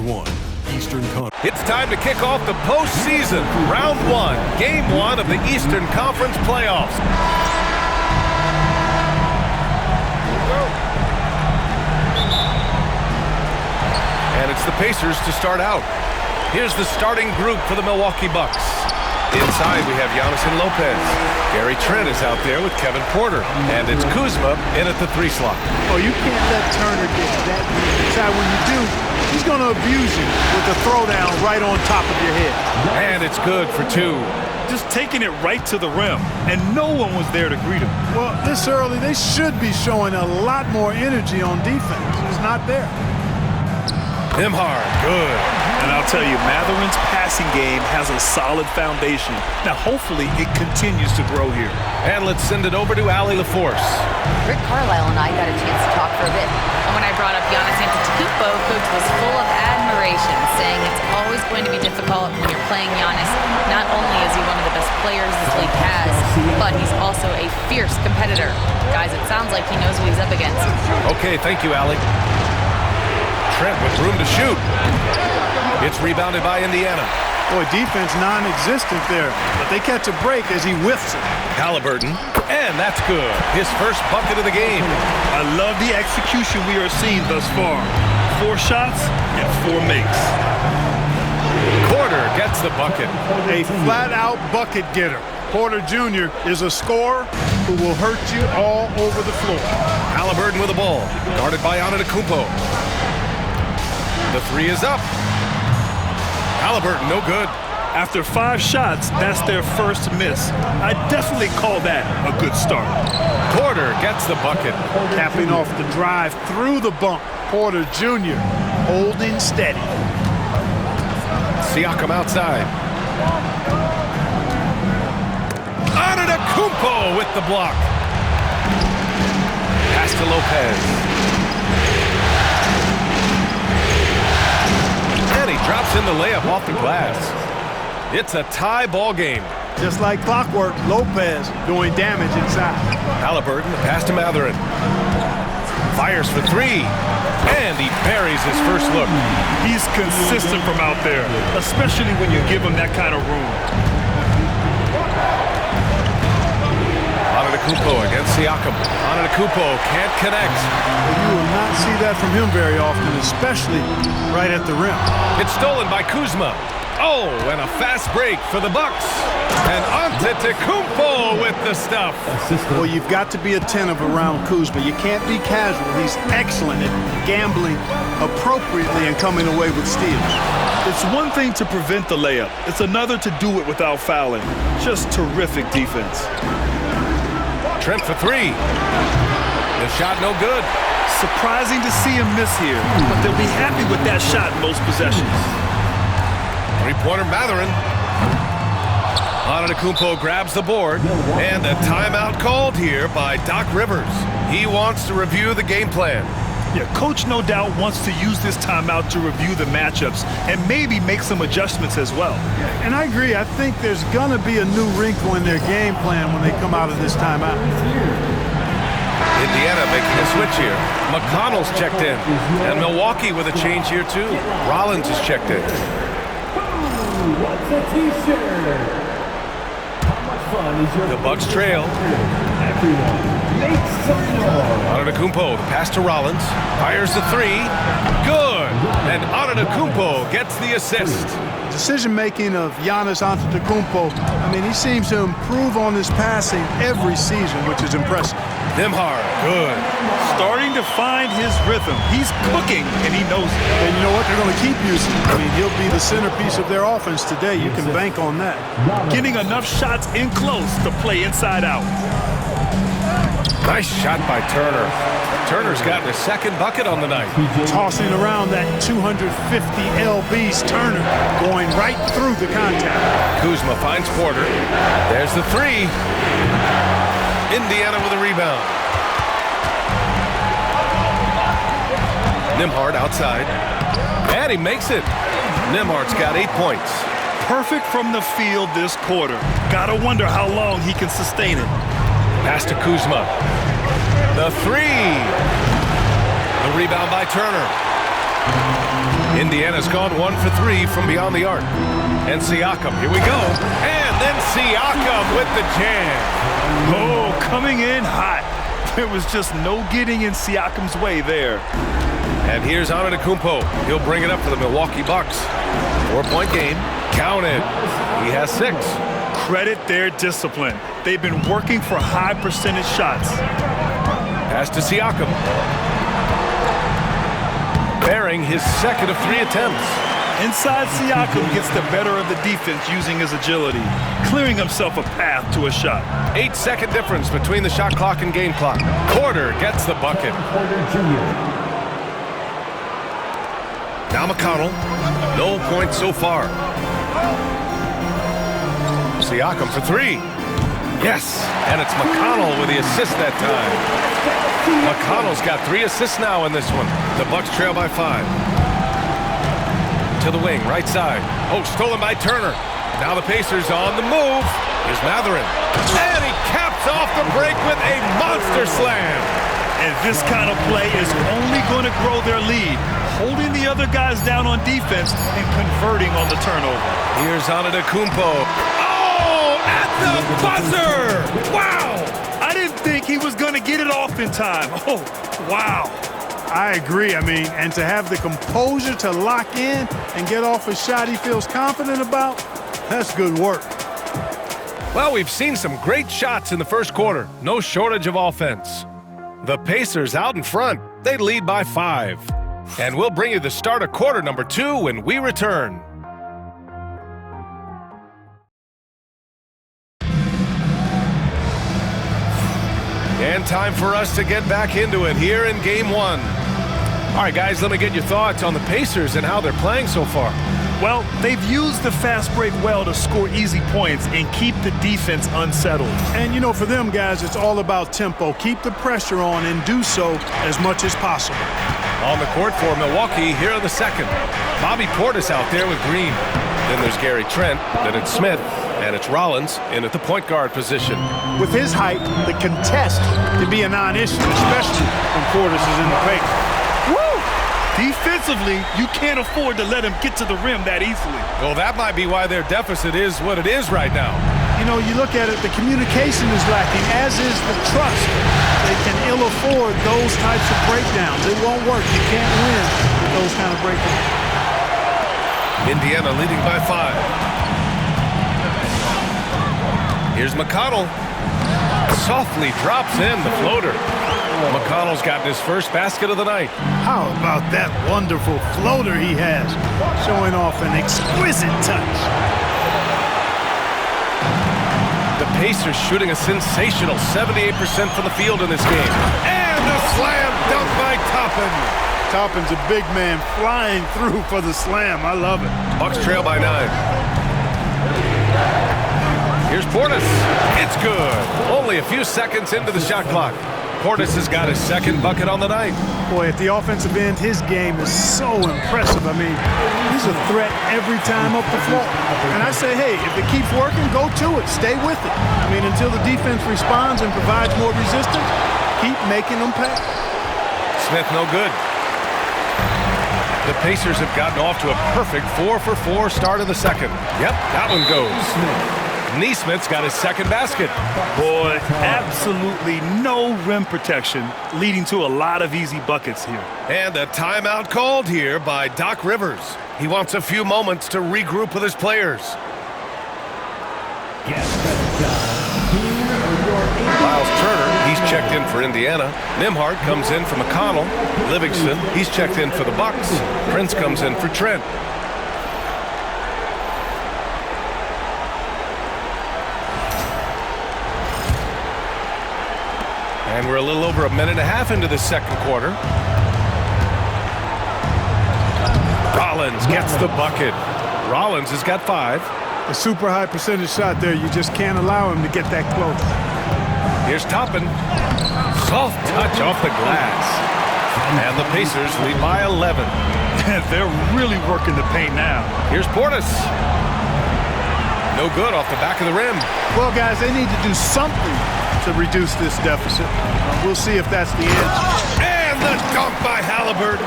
Round 1, Eastern Conference. It's time to kick off the postseason. Round 1, Game 1 of the Eastern Conference playoffs. And it's the Pacers to start out. Here's the starting group for the Milwaukee Bucks. Inside, we have Giannis and Lopez. Gary Trent is out there with Kevin Porter. And it's Kuzma in at the 3 slot. Oh, you can't let Turner get that inside. When you do, he's going to abuse you with the throwdown right on top of your head. And it's good for 2. Just taking it right to the rim, and no one was there to greet him. Well, this early, they should be showing a lot more energy on defense. It's not there. Nembhard, good. And I'll tell you, Matherin's passing game has a solid foundation. Now, hopefully, it continues to grow here. And let's send it over to Allie LaForce. Rick Carlisle and I got a chance to talk for a bit. And when I brought up Giannis Antetokounmpo, Coach was full of admiration, saying it's always going to be difficult when you're playing Giannis. Not only is he one of the best players this league has, but he's also a fierce competitor. Guys, it sounds like he knows what he's up against. Okay, thank you, Allie. Trent with room to shoot. It's rebounded by Indiana. Boy, defense non-existent there, but they catch a break as he whiffs it. Halliburton, and that's good. His first bucket of the game. I love the execution we are seeing thus far. 4 shots and 4 makes. Porter gets the bucket. A flat-out bucket getter. Porter Jr. is a scorer who will hurt you all over the floor. Halliburton with the ball, guarded by Antetokounmpo. The 3 is up. Halliburton, no good. After 5 shots, that's their first miss. I definitely call that a good start. Porter gets the bucket. Capping off the drive through the bump. Porter Jr. holding steady. Siakam outside. Antetokounmpo with the block. Pass to Lopez. And he drops in the layup off the glass. It's a tie ball game. Just like clockwork, Lopez doing damage inside. Halliburton, the pass to Matherin. Fires for 3. And he buries his first look. He's consistent from out there, especially when you give him that kind of room. Antetokounmpo against Siakam. Antetokounmpo can't connect. You will not see that from him very often, especially right at the rim. It's stolen by Kuzma. Oh, and a fast break for the Bucks. And Antetokounmpo with the stuff. Well, you've got to be attentive around Kuzma. You can't be casual. He's excellent at gambling appropriately and coming away with steals. It's one thing to prevent the layup. It's another to do it without fouling. Just terrific defense. Trent for 3. The shot no good. Surprising to see him miss here, but they'll be happy with that shot most possessions. 3-pointer Matherin. Antetokounmpo grabs the board, and a timeout called here by Doc Rivers. He wants to review the game plan. Yeah, Coach no doubt wants to use this timeout to review the matchups and maybe make some adjustments as well. And I agree. I think there's going to be a new wrinkle in their game plan when they come out of this timeout. Indiana making a switch here. McConnell's checked in. And Milwaukee with a change here, too. Rollins is checked in. What's a t-shirt? How much fun is your... The Bucks trail. Everyone, make some noise. Antetokounmpo, the pass to Rollins. Fires the 3. Good. And Antetokounmpo gets the assist. Decision-making of Giannis Antetokounmpo, I mean, he seems to improve on his passing every season, which is impressive. Nembhard, good. Starting to find his rhythm. He's cooking, and he knows it. And you know what? They're going to keep using him. I mean, he'll be the centerpiece of their offense today. You can bank on that. Getting enough shots in close to play inside out. Nice shot by Turner. Turner's gotten his 2nd bucket on the night. Tossing around that 250 lbs, Turner going right through the contact. Kuzma finds Porter. There's the 3. Indiana with a rebound. Nembhard outside. And he makes it. Nembhard's got 8 points. Perfect from the field this quarter. Gotta wonder how long he can sustain it. Pass to Kuzma. The 3. The rebound by Turner. Indiana's gone 1 for 3 from beyond the arc. And Siakam, here we go. And then Siakam with the jam. Oh, coming in hot. There was just no getting in Siakam's way there. And here's Antetokounmpo. He'll bring it up for the Milwaukee Bucks. 4-point game. Count it. He has 6. Credit their discipline. They've been working for high percentage shots. Pass to Siakam. Bearing his second of 3 attempts. Inside, Siakam gets the better of the defense using his agility, clearing himself a path to a shot. 8-second difference between the shot clock and game clock. Porter gets the bucket. Porter Jr. Now McConnell. No points so far. Siakam for 3. Yes, and it's McConnell with the assist that time. McConnell's got 3 assists now in this one. The Bucks trail by 5. To the wing, right side. Oh, stolen by Turner. Now the Pacers on the move. Here's Matherin. And he caps off the break with a monster slam. And this kind of play is only going to grow their lead, holding the other guys down on defense and converting on the turnover. Here's Antetokounmpo. Oh, at the buzzer! Wow! I didn't think he was going to get it off in time. Oh, wow. I agree. I mean, and to have the composure to lock in and get off a shot he feels confident about, that's good work. Well, we've seen some great shots in the first quarter. No shortage of offense. The Pacers out in front. They lead by 5. And we'll bring you the start of quarter number 2 when we return. And time for us to get back into it here in Game 1. All right, guys, let me get your thoughts on the Pacers and how they're playing so far. Well, they've used the fast break well to score easy points and keep the defense unsettled. And, you know, for them guys, it's all about tempo. Keep the pressure on and do so as much as possible. On the court for Milwaukee here in the second. Bobby Portis out there with Green. Then there's Gary Trent. Then it's Smith. And it's Rollins in at the point guard position. With his height, the contest can be a non-issue, especially when Portis is in the paint. Woo! Defensively, you can't afford to let him get to the rim that easily. Well, that might be why their deficit is what it is right now. You know, you look at it, the communication is lacking, as is the trust. They can ill afford those types of breakdowns. It won't work. You can't win with those kind of breakdowns. Indiana leading by 5. Here's McConnell. Softly drops in the floater. McConnell's gotten his first basket of the night. How about that wonderful floater he has, showing off an exquisite touch. The Pacers shooting a sensational 78% from the field in this game. And a slam dunk by Toppin. Toppin's a big man flying through for the slam. I love it. Bucks trail by 9. Here's Portis. It's good. Only a few seconds into the shot clock. Portis has got his second bucket on the night. Boy, at the offensive end, his game is so impressive. I mean, he's a threat every time up the floor. And I say, hey, if it keeps working, go to it. Stay with it. I mean, until the defense responds and provides more resistance, keep making them pay. Smith no good. The Pacers have gotten off to a perfect 4-for-4 start of the second. Yep, that one goes. Neesmith's got his second basket. Boy, absolutely no rim protection, leading to a lot of easy buckets here. And a timeout called here by Doc Rivers. He wants a few moments to regroup with his players. Miles Turner, he's checked in for Indiana. Nembhard comes in for McConnell. Livingston, he's checked in for the Bucks. Prince comes in for Trent. And we're a little over a minute and a half into the second quarter. Rollins gets the bucket. Rollins has got 5. A super high percentage shot there. You just can't allow him to get that close. Here's Toppin. Soft touch off the glass. And the Pacers lead by 11. They're really working the paint now. Here's Portis. No good off the back of the rim. Well, guys, they need to do something to reduce this deficit. We'll see if that's the answer. And the dunk by Halliburton.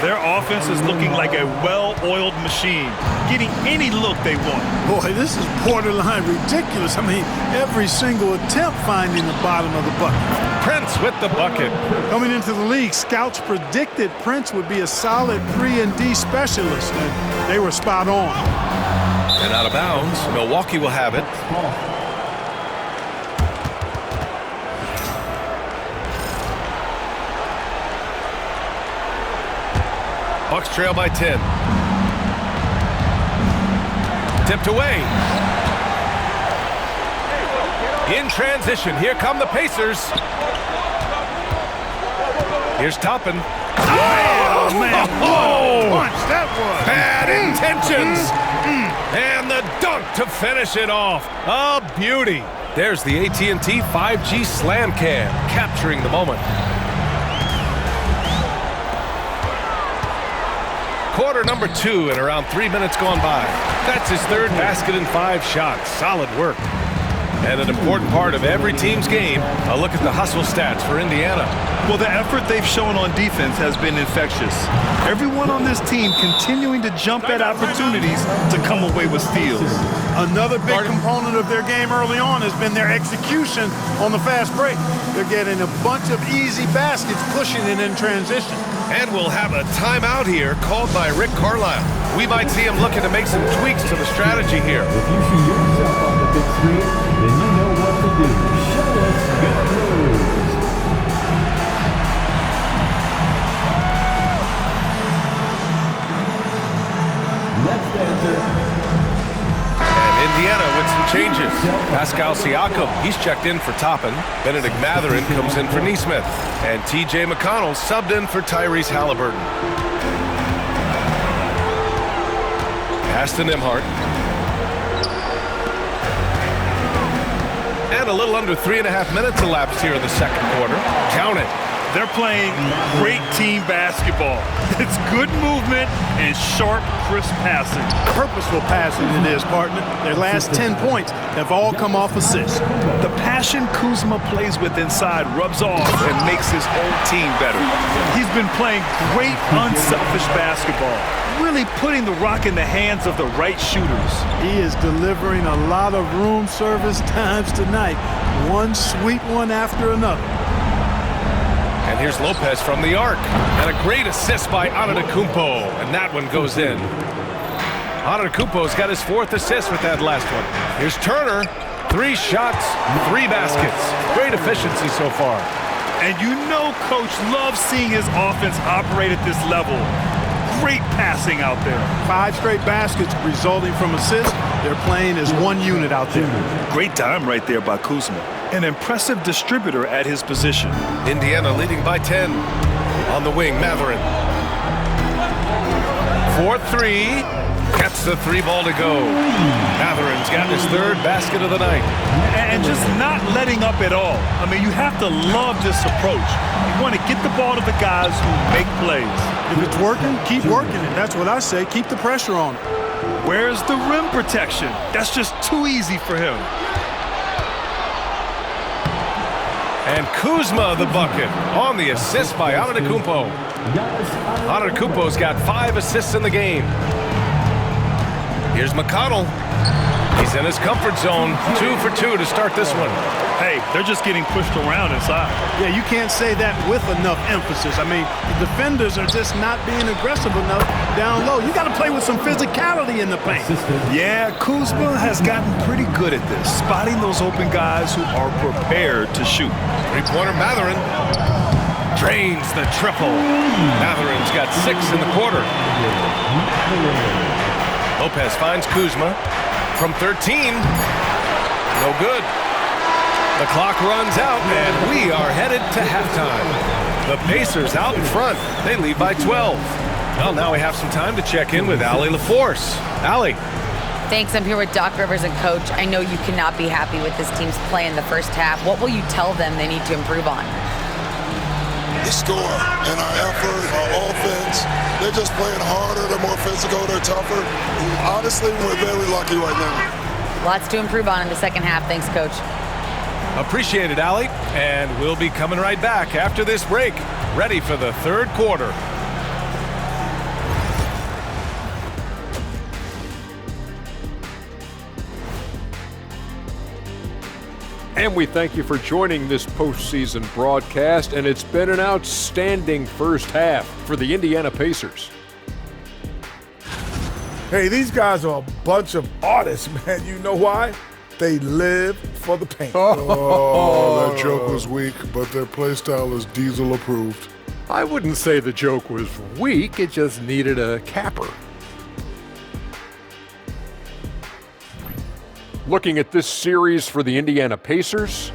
Their offense is looking like a well-oiled machine, getting any look they want. Boy, this is borderline ridiculous. I mean, every single attempt finding the bottom of the bucket. Prince with the bucket. Coming into the league, scouts predicted Prince would be a solid 3-and-D specialist, and they were spot on. And out of bounds, Milwaukee will have it. Bucks trail by 10. Tipped away. In transition, here come the Pacers. Here's Toppin. Oh, man, what a punch that was. Bad intentions. And the dunk to finish it off. A beauty. There's the AT&T 5G Slam Cam, capturing the moment. Quarter number 2 and around 3 minutes gone by. That's his third basket in 5 shots. Solid work. And an important part of every team's game, a look at the hustle stats for Indiana. Well, the effort they've shown on defense has been infectious. Everyone on this team continuing to jump at opportunities to come away with steals. Another big component of their game early on has been their execution on the fast break. They're getting a bunch of easy baskets, pushing it in transition. And we'll have a timeout here called by Rick Carlisle. We might see him looking to make some tweaks to the strategy here. If you see yourself on the big screen, then you know what to do. Show us your moves. Next answer. Indiana with some changes. Pascal Siakam, he's checked in for Toppin. Benedict Mathurin comes in for Nesmith. And T.J. McConnell subbed in for Tyrese Halliburton. Pass to Nembhard. And a little under 3.5 minutes elapsed here in the second quarter. Count it. They're playing great team basketball. It's good movement and sharp, crisp passing. Purposeful passing it is, partner. Their last 10 points have all come off assists. The passion Kuzma plays with inside rubs off and makes his whole team better. He's been playing great, unselfish basketball, really putting the rock in the hands of the right shooters. He is delivering a lot of room service times tonight. One sweet one after another. And here's Lopez from the arc. And a great assist by Antetokounmpo. And that one goes in. Antetokounmpo's got his 4th assist with that last one. Here's Turner. 3 shots, 3 baskets. Great efficiency so far. And you know Coach loves seeing his offense operate at this level. Great passing out there. 5 straight baskets resulting from assists. They're playing as one unit out there. Great dime right there by Kuzma. An impressive distributor at his position. Indiana leading by 10. On the wing, Mathurin. 4-3. Gets the 3 ball to go. Mathurin's got his 3rd basket of the night. And just not letting up at all. I mean, you have to love this approach. You want to get the ball to the guys who make plays. If it's working, keep working it. That's what I say. Keep the pressure on it. Where's the rim protection? That's just too easy for him. And Kuzma the bucket on the assist by Antetokounmpo. Antetokounmpo's got 5 assists in the game. Here's McConnell. He's in his comfort zone. 2 for 2 to start this one. Hey, they're just getting pushed around inside. Yeah, you can't say that with enough emphasis. I mean, the defenders are just not being aggressive enough down low. You got to play with some physicality in the paint. Yeah, Kuzma has gotten pretty good at this, spotting those open guys who are prepared to shoot. 3-pointer Mathurin drains the triple. Mathurin's got 6 in the quarter. Lopez finds Kuzma from 13. No good. The clock runs out, and we are headed to halftime. The Pacers out in front. They lead by 12. Well, now we have some time to check in with Allie LaForce. Allie. Thanks. I'm here with Doc Rivers and Coach. I know you cannot be happy with this team's play in the first half. What will you tell them they need to improve on? The score and our effort, our offense. They're just playing harder. They're more physical. They're tougher. Honestly, we're very lucky right now. Lots to improve on in the second half. Thanks, Coach. Appreciate it, Allie. And we'll be coming right back after this break, ready for the third quarter. And we thank you for joining this postseason broadcast, and it's been an outstanding first half for the Indiana Pacers. Hey, these guys are a bunch of artists, man. You know why? They live for the paint. Oh, that joke was weak, but their play style is Diesel approved. I wouldn't say the joke was weak, it just needed a capper. Looking at this series for the Indiana Pacers,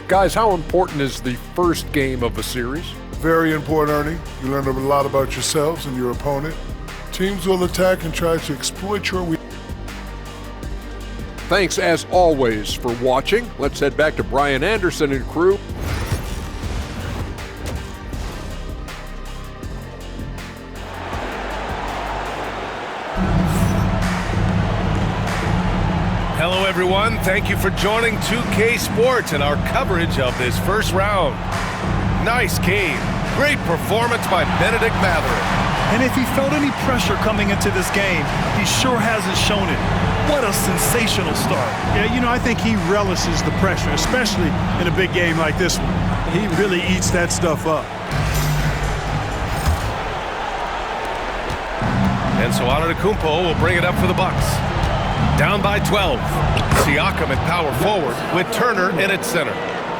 guys, how important is the first game of the series? Very important, Ernie. You learn a lot about yourselves and your opponent. Teams will attack and try to exploit your weakness. Thanks, as always, for watching. Let's head back to Brian Anderson and crew. Hello, everyone. Thank you for joining 2K Sports and our coverage of this first round. Nice game. Great performance by Benedict Mathurin. And if he felt any pressure coming into this game, he sure hasn't shown it. What a sensational start. Yeah, you know, I think he relishes the pressure, especially in a big game like this one. He really eats that stuff up. And so Antetokounmpo will bring it up for the Bucks. Down by 12. Siakam at power forward with Turner in at center.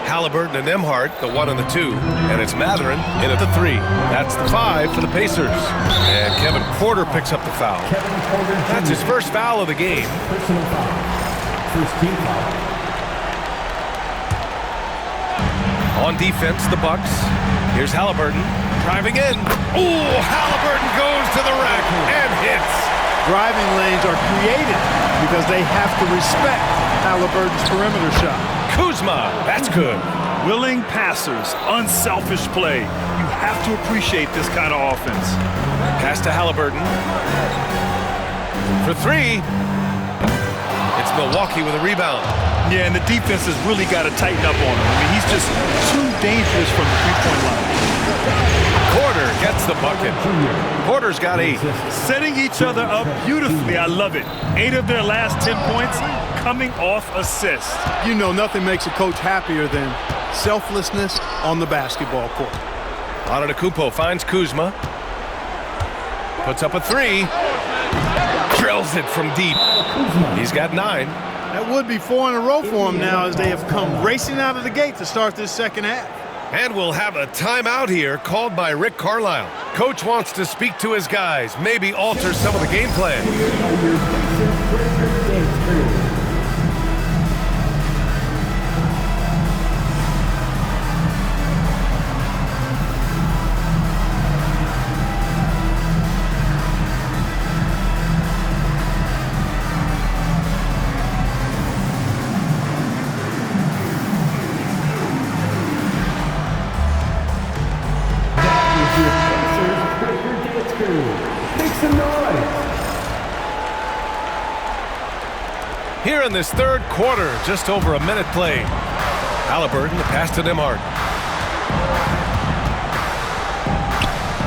Halliburton and Nembhard, the 1 and the 2. And it's Mathurin in at the 3. That's the 5 for the Pacers. And Kevin Porter picks up the foul. That's his first foul of the game. Personal foul. First team foul. On defense, the Bucks. Here's Halliburton driving in. Ooh, Halliburton goes to the rack and hits. Driving lanes are created because they have to respect Halliburton's perimeter shot. Kuzma, that's good. Willing passers, unselfish play. You have to appreciate this kind of offense. Pass to Halliburton. For 3. It's Milwaukee with a rebound. Yeah, and the defense has really got to tighten up on him. I mean, he's just too dangerous from the three-point line. Porter gets the bucket. Porter's got 8. Setting each other up beautifully. I love it. 8 of their last 10 points coming off assists. You know, nothing makes a coach happier than selflessness on the basketball court. Antetokounmpo finds Kuzma. Puts up a 3. Drills it from deep. He's got 9. That would be 4 in a row for him now as they have come racing out of the gate to start this second half. And we'll have a timeout here called by Rick Carlisle. Coach wants to speak to his guys, maybe alter some of the game plan. Here in this third quarter, just over a minute played. Halliburton, the pass to Nembhard.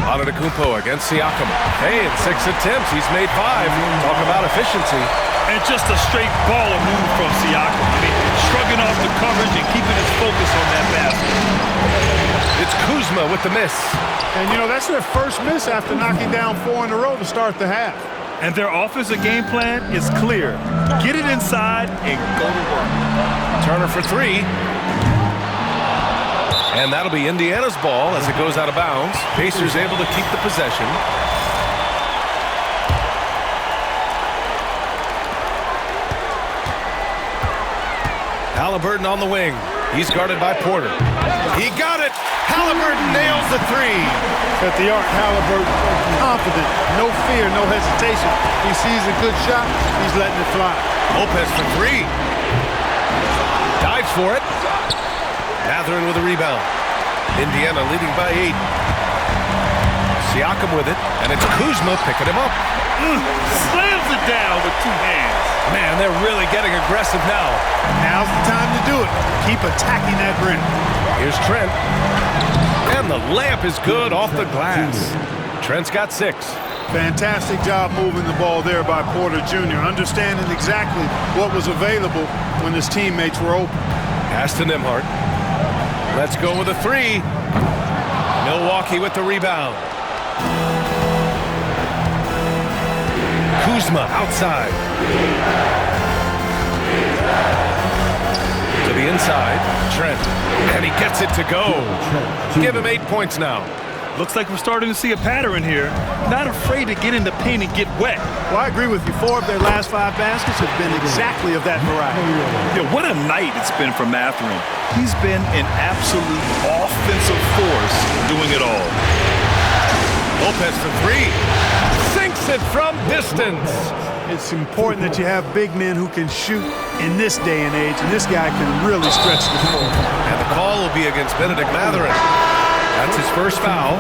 Antetokounmpo against Siakam. Hey, in 6 attempts, he's made 5. Talk about efficiency. And just a straight baller move from Siakam. I mean, shrugging off the coverage and keeping his focus on that basket. It's Kuzma with the miss. And, you know, that's their first miss after knocking down 4 in a row to start the half. And their offensive game plan is clear. Get it inside and go to work. Turner for 3. And that'll be Indiana's ball as it goes out of bounds. Pacers able to keep the possession. Halliburton on the wing. He's guarded by Porter. He got it! Halliburton nails the 3. At the arc, Halliburton, confident, no fear, no hesitation. He sees a good shot, he's letting it fly. Lopez for 3. Dives for it. Mathurin with a rebound. Indiana leading by 8. Siakam with it, and it's Kuzma picking him up. Slams it down with 2 hands. Man, they're really getting aggressive now. Now's the time to do it. Keep attacking that rim. Here's Trent. And the layup is good off the glass. Trent's got 6. Fantastic job moving the ball there by Porter Jr., understanding exactly what was available when his teammates were open. Pass to Nembhard. Let's go with a three. Milwaukee with the rebound. Kuzma outside. To the inside. Trent. And he gets it to go. Give him 8 points now. Looks like we're starting to see a pattern here. Not afraid to get in the paint and get wet. Well, I agree with you. 4 of their last 5 baskets have been exactly of that variety. Yeah, what a night it's been for Mathurin. He's been an absolute offensive force doing it all. Lopez for three. Sinks it from distance. It's important that you have big men who can shoot in this day and age, and this guy can really stretch the floor. And the call will be against Benedict Mathurin. That's his first foul.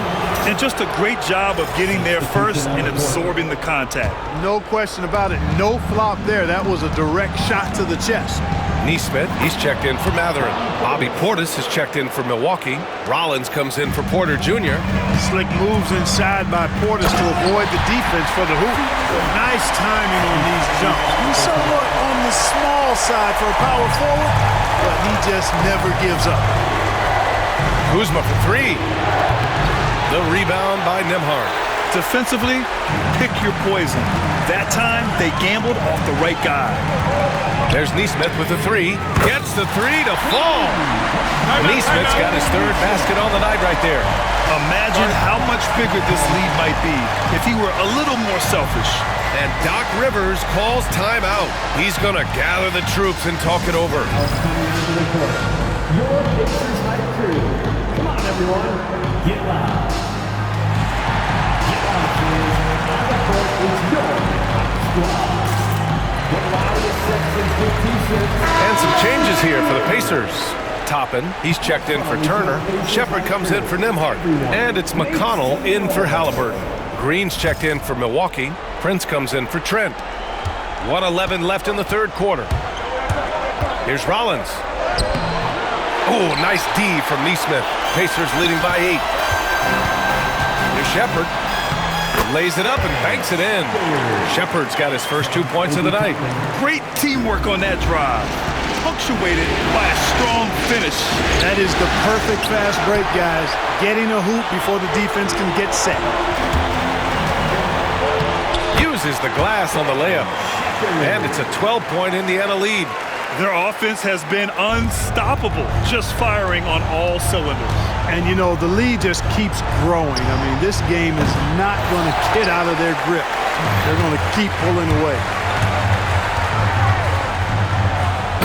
And just a great job of getting there first and absorbing the contact. No question about it. No flop there. That was a direct shot to the chest. Neesmith, he's checked in for Mathurin. Bobby Portis has checked in for Milwaukee. Rollins comes in for Porter Jr. Slick moves inside by Portis to avoid the defense for the hoop. Nice timing on these jumps. He's somewhat on the small side for a power forward, but he just never gives up. Kuzma for three. The rebound by Nembhard. Defensively, pick your poison. That time, they gambled off the right guy. There's Neesmith with the three. Gets the three to fall. Neesmith's got his third basket on the night right there. Imagine how much bigger this lead might be if he were a little more selfish. And Doc Rivers calls timeout. He's going to gather the troops and talk it over. Your Pacers hype crew. Come on, everyone. Get loud. Get loud, please. On the court is your squad. The loudest section for T-shirts. And some changes here for the Pacers. Toppin, he's checked in for Turner. Shepard comes in for Nembhard. And it's McConnell in for Halliburton. Green's checked in for Milwaukee. Prince comes in for Trent. 1:11 left in the third quarter. Here's Rollins. Oh, nice D from Neesmith. Pacers leading by 8. Here's Shepard. Lays it up and banks it in. Shepard's got his first 2 points of the night. Great teamwork on that drive. Punctuated by a strong finish. That is the perfect fast break, guys. Getting a hoop before the defense can get set. Uses the glass on the layup. And it's a 12-point Indiana lead. Their offense has been unstoppable, just firing on all cylinders. And, you know, the lead just keeps growing. I mean, this game is not going to get out of their grip. They're going to keep pulling away.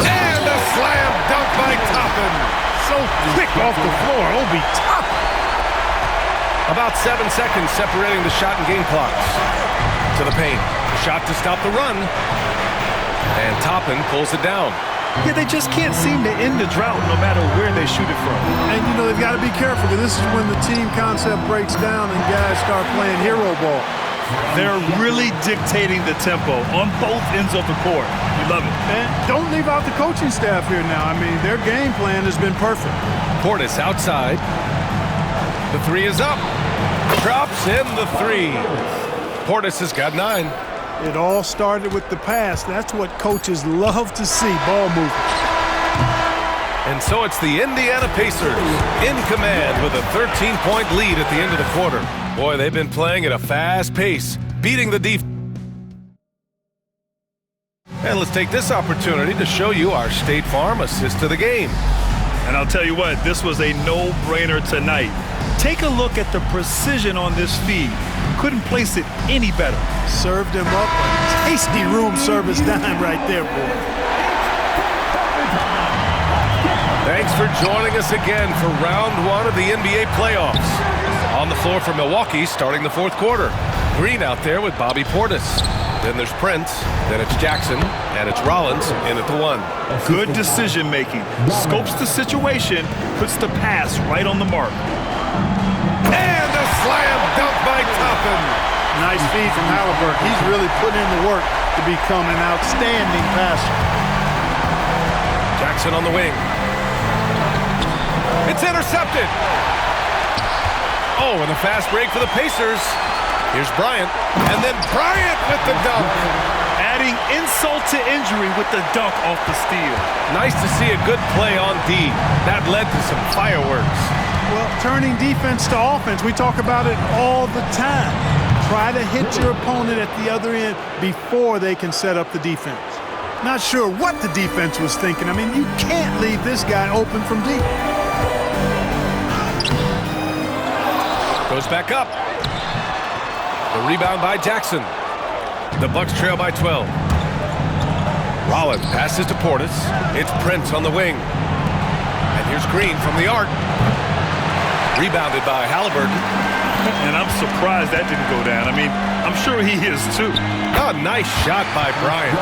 And a slam dunk by Toppin. So quick off the floor. Obi Toppin. About 7 seconds separating the shot and game clocks. To the paint. The shot to stop the run. And Toppin pulls it down. Yeah, they just can't seem to end the drought no matter where they shoot it from. And, you know, they've got to be careful because this is when the team concept breaks down and guys start playing hero ball. They're really dictating the tempo on both ends of the court. We love it. And don't leave out the coaching staff here now. I mean, their game plan has been perfect. Portis outside. The three is up. Drops in the three. Portis has got 9. It all started with the pass. That's what coaches love to see, ball movement. And so it's the Indiana Pacers in command with a 13-point lead at the end of the quarter. Boy, they've been playing at a fast pace, beating the defense. And let's take this opportunity to show you our State Farm assist to the game. And I'll tell you what, this was a no-brainer tonight. Take a look at the precision on this feed. Couldn't place it any better. Served him up a tasty room service dime right there, boy. Thanks for joining us again for round 1 of the NBA playoffs. On the floor for Milwaukee, starting the fourth quarter. Green out there with Bobby Portis. Then there's Prince, then it's Jackson, and it's Rollins in at the 1. Good decision making. Scopes the situation, puts the pass right on the mark. And a slam dunk by Toppin. Nice feed from Halliburton. He's really put in the work to become an outstanding passer. Jackson on the wing. It's intercepted. Oh, and a fast break for the Pacers. Here's Bryant, and then Bryant with the dunk. Adding adding insult to injury with the dunk off the steal. Nice to see a good play on D. That led to some fireworks. Well, turning defense to offense, we talk about it all the time. Try to hit your opponent at the other end before they can set up the defense. Not sure what the defense was thinking. I mean, you can't leave this guy open from deep. Goes back up. The rebound by Jackson. The Bucks trail by 12. Rollins passes to Portis. It's Prince on the wing. And here's Green from the arc. Rebounded by Halliburton. And I'm surprised that didn't go down. I mean, I'm sure he is too. Oh, nice shot by Bryant.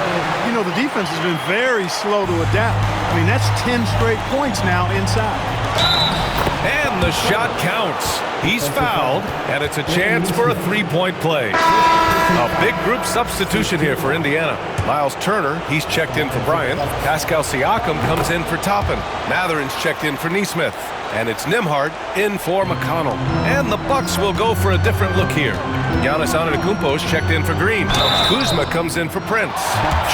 You know, the defense has been very slow to adapt. I mean, that's 10 straight points now inside. And the shot counts. He's fouled, and it's a chance for a three-point play. A big group substitution here for Indiana. Miles Turner, he's checked in for Bryant. Pascal Siakam comes in for Toppin. Matherin's checked in for Nesmith. And it's Nembhard in for McConnell. And the Bucks will go for a different look here. Giannis Antetokounmpo's checked in for Green. Kuzma comes in for Prince.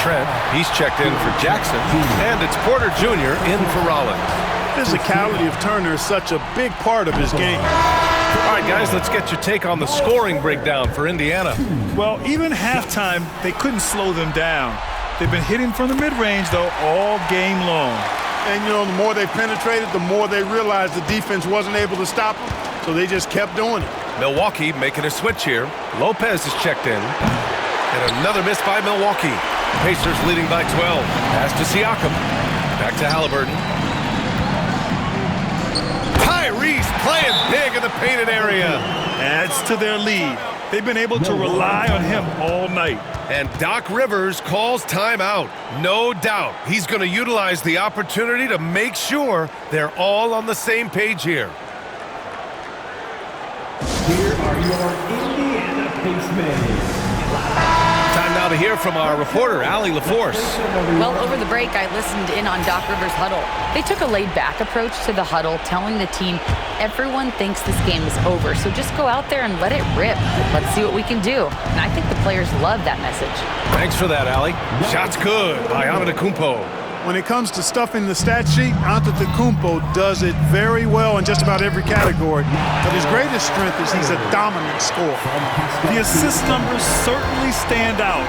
Trent, he's checked in for Jackson. And it's Porter Jr. in for Rollins. Physicality of Turner is such a big part of his game. All right, guys, let's get your take on the scoring breakdown for Indiana. Well, even halftime, they couldn't slow them down. They've been hitting from the mid-range, though, all game long. And, you know, the more they penetrated, the more they realized the defense wasn't able to stop them, so they just kept doing it. Milwaukee making a switch here. Lopez is checked in. And another miss by Milwaukee. Pacers leading by 12. Pass to Siakam. Back to Halliburton. Tyrese playing big in the painted area. Adds to their lead. They've been able to rely on him all night. And Doc Rivers calls timeout. No doubt he's going to utilize the opportunity to make sure they're all on the same page here. Here are your Indiana Pacers. Time now to hear from our reporter, Allie LaForce. Well, over the break, I listened in on Doc Rivers' huddle. They took a laid-back approach to the huddle, telling the team, everyone thinks this game is over, so just go out there and let it rip. Let's see what we can do. And I think the players love that message. Thanks for that, Allie. Shot's good by Antetokounmpo. When it comes to stuffing the stat sheet, Antetokounmpo does it very well in just about every category. But his greatest strength is he's a dominant scorer. The assist numbers certainly stand out.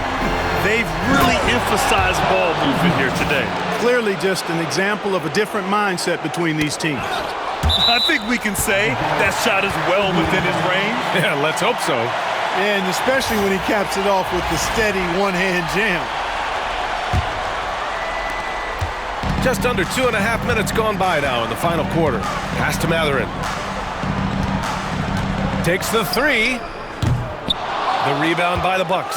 They've really emphasized ball movement here today. Clearly just an example of a different mindset between these teams. I think we can say that shot is well within his range. Yeah, let's hope so. And especially when he caps it off with the steady one-hand jam. Just under 2.5 minutes gone by now in the final quarter. Pass to Matherin. Takes the three. The rebound by the Bucks.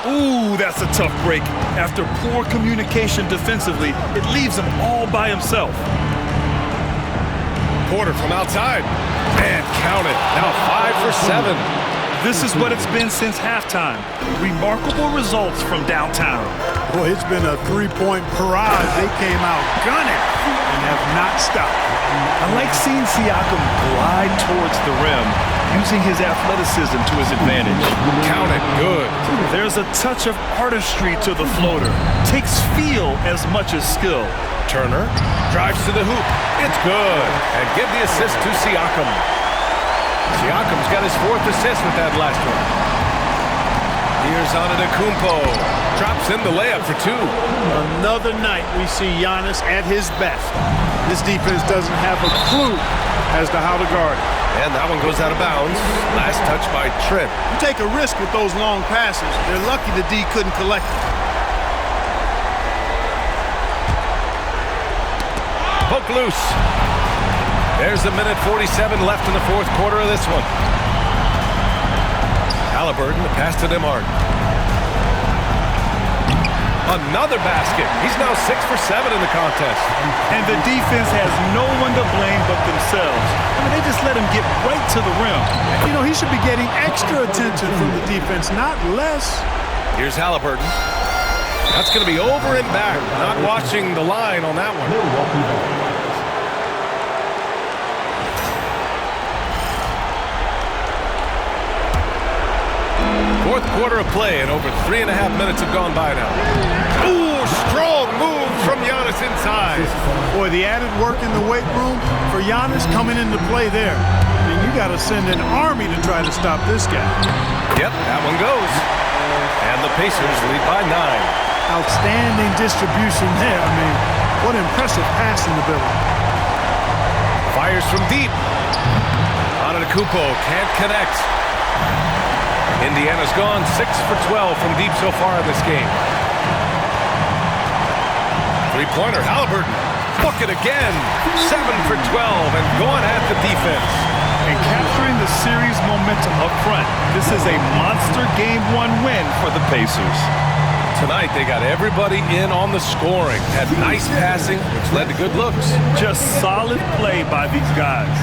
Ooh, that's a tough break. After poor communication defensively, it leaves him all by himself. Porter from outside. And count it. Now 5 for 7. This is what it's been since halftime. Remarkable results from downtown. Boy, it's been a three-point barrage. They came out gunning and have not stopped. I like seeing Siakam glide towards the rim, using his athleticism to his advantage. Count it. Good. There's a touch of artistry to the floater. Takes feel as much as skill. Turner drives to the hoop. It's good. And give the assist to Siakam. Siakam's got his 4th assist with that last one. Here's Antetokounmpo. Drops in the layup for 2. Another night we see Giannis at his best. This defense doesn't have a clue as to how to guard it. And that one goes out of bounds. Last touch by Trent. You take a risk with those long passes. They're lucky the D couldn't collect it. Poke loose. There's a minute 47 left in the 4th quarter of this one. Halliburton, the pass to Nembhard. Another basket. He's now 6 for 7 in the contest. And the defense has no one to blame but themselves. I mean, they just let him get right to the rim. You know, he should be getting extra attention from the defense, not less. Here's Halliburton. That's going to be over and back. Not watching the line on that one. Fourth quarter of play, and over 3.5 minutes have gone by now. Ooh, strong move from Giannis inside. Boy, the added work in the weight room for Giannis coming into play there. I mean, you got to send an army to try to stop this guy. Yep, that one goes. And the Pacers lead by 9. Outstanding distribution there. I mean, what impressive passing ability. Fires from deep. Antetokounmpo can't connect. Indiana's gone 6 for 12 from deep so far in this game. Three-pointer, Halliburton. Bucket again. 7 for 12 and going at the defense. And capturing the series momentum up front. This is a monster Game 1 win for the Pacers. Tonight, they got everybody in on the scoring. Had nice passing, which led to good looks. Just solid play by these guys.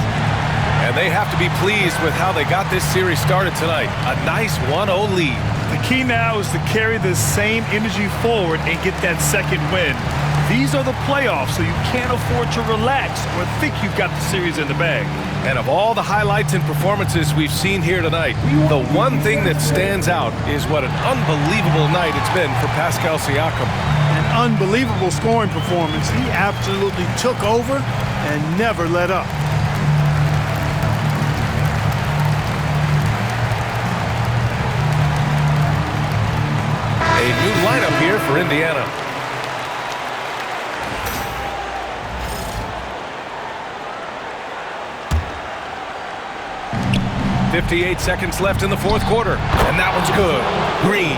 And they have to be pleased with how they got this series started tonight. A nice 1-0 lead. The key now is to carry this same energy forward and get that second win. These are the playoffs, so you can't afford to relax or think you've got the series in the bag. And of all the highlights and performances we've seen here tonight, the one thing that stands out is what an unbelievable night it's been for Pascal Siakam. An unbelievable scoring performance. He absolutely took over and never let up. A new lineup here for Indiana. .58 seconds left in the fourth quarter, and that one's good. Green.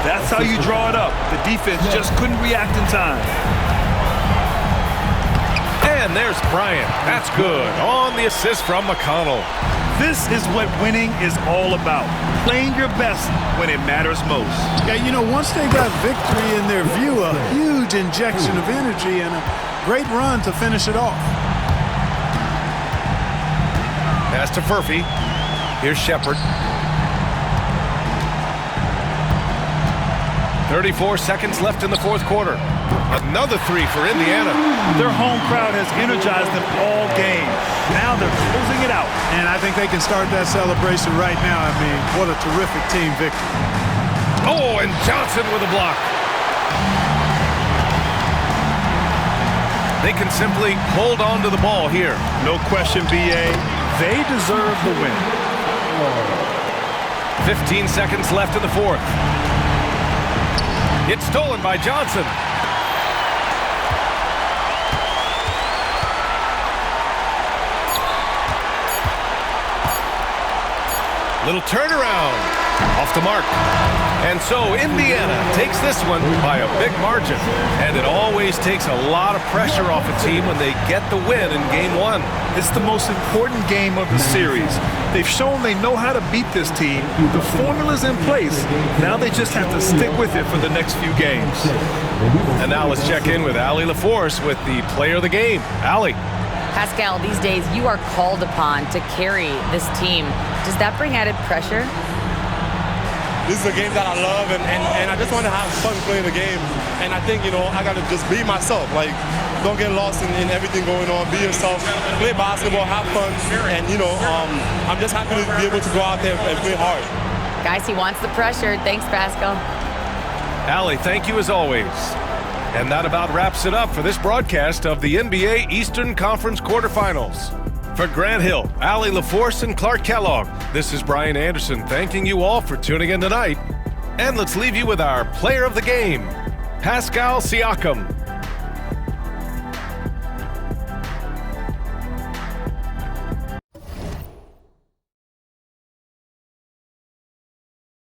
That's how you draw it up. The defense just couldn't react in time. And there's Bryant. That's good. On the assist from McConnell. This is what winning is all about. Playing your best when it matters most. Yeah, you know, once they got victory in their view, a huge injection of energy and a great run to finish it off. Pass to Furphy. Here's Shepard. 34 seconds left in the fourth quarter. Another three for Indiana. Their home crowd has energized them all game. Now they're closing it out. And I think they can start that celebration right now. I mean, what a terrific team victory. Oh, and Johnson with a block. They can simply hold on to the ball here. No question, B.A. They deserve the win. 15 seconds left in the fourth. It's stolen by Johnson. Little turnaround. Off the mark. And so Indiana takes this one by a big margin. And it always takes a lot of pressure off a team when they get the win in Game 1. It's the most important game of the series. They've shown they know how to beat this team. The formula's in place. Now they just have to stick with it for the next few games. And now let's check in with Allie LaForce with the player of the game. Allie. Pascal, these days you are called upon to carry this team. Does that bring added pressure? This is a game that I love, and I just want to have fun playing the game. And I think, you know, I got to just be myself. Like, don't get lost in everything going on. Be yourself. Play basketball, have fun. And, you know, I'm just happy to be able to go out there and play hard. Guys, he wants the pressure. Thanks, Pascal. Allie, thank you as always. And that about wraps it up for this broadcast of the NBA Eastern Conference Quarterfinals. For Grant Hill, Allie LaForce, and Clark Kellogg, this is Brian Anderson thanking you all for tuning in tonight. And let's leave you with our player of the game, Pascal Siakam.